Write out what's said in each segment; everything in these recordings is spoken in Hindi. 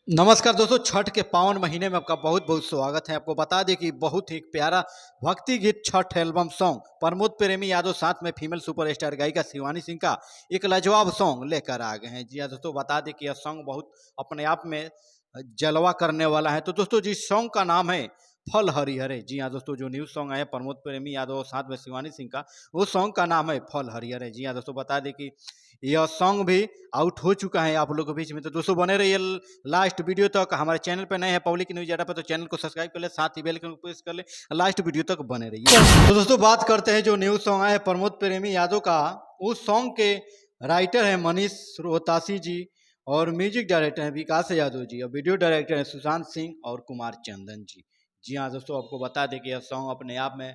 नमस्कार दोस्तों, छठ के पावन महीने में आपका बहुत बहुत स्वागत है। आपको बता दें कि बहुत ही प्यारा भक्ति गीत छठ एल्बम सॉन्ग प्रमोद प्रेमी यादव साथ में फीमेल सुपरस्टार गायिका शिवानी सिंह का एक लाजवाब सॉन्ग लेकर आ गए हैं। जी हाँ दोस्तों, बता दें कि यह सॉन्ग बहुत अपने आप में जलवा करने वाला है। तो दोस्तों, जिस सॉन्ग का नाम है फल हरिहरे। जी हाँ दोस्तों, जो न्यूज़ सॉन्ग है प्रमोद प्रेमी यादव और साथ में शिवानी सिंह का, वो सॉन्ग का नाम है फल हरिहरे। जी हाँ दोस्तों, बता दें कि यह सॉन्ग भी आउट हो चुका है आप लोगों के बीच में। तो दोस्तों, बने रहिए लास्ट वीडियो तक। हमारे चैनल पे नए हैं पब्लिक न्यूज अड्डा पे, तो चैनल को सब्सक्राइब कर ले, साथ ही बेल आइकन को प्रेस कर ले। लास्ट वीडियो तक बने रहिए। तो दोस्तों, बात करते हैं जो न्यूज़ सॉन्ग है प्रमोद प्रेमी यादव का। उस सॉन्ग के राइटर है मनीष रोहतासी जी, और म्यूजिक डायरेक्टर है विकास यादव जी, और वीडियो डायरेक्टर है सुशांत सिंह और कुमार चंदन जी। जी हाँ दोस्तों, आपको बता दें कि यह सॉन्ग अपने आप में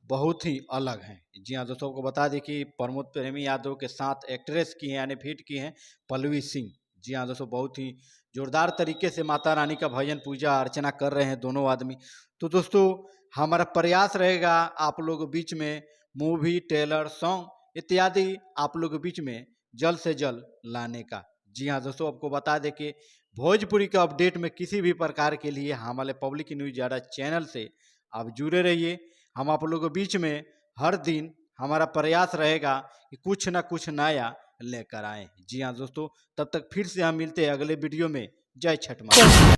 बहुत ही अलग हैं। जी हाँ दोस्तों, आपको बता दें कि प्रमोद प्रेमी यादव के साथ एक्ट्रेस की हैं, यानी फीट की हैं पल्लवी सिंह। जी हाँ दोस्तों, बहुत ही जोरदार तरीके से माता रानी का भजन पूजा अर्चना कर रहे हैं दोनों आदमी। तो दोस्तों, हमारा प्रयास रहेगा आप लोगों के बीच में मूवी ट्रेलर सॉन्ग इत्यादि आप लोगों के बीच में जल्द से जल्द लाने का। जी हाँ दोस्तों, आपको बता दें कि भोजपुरी का अपडेट में किसी भी प्रकार के लिए हमारे पब्लिक न्यूज ज़्यादा चैनल से आप जुड़े रहिए। हम आप लोगों के बीच में हर दिन हमारा प्रयास रहेगा कि कुछ ना कुछ नया लेकर आए। जी हाँ दोस्तों, तब तक फिर से हम मिलते हैं अगले वीडियो में। जय छठ माता।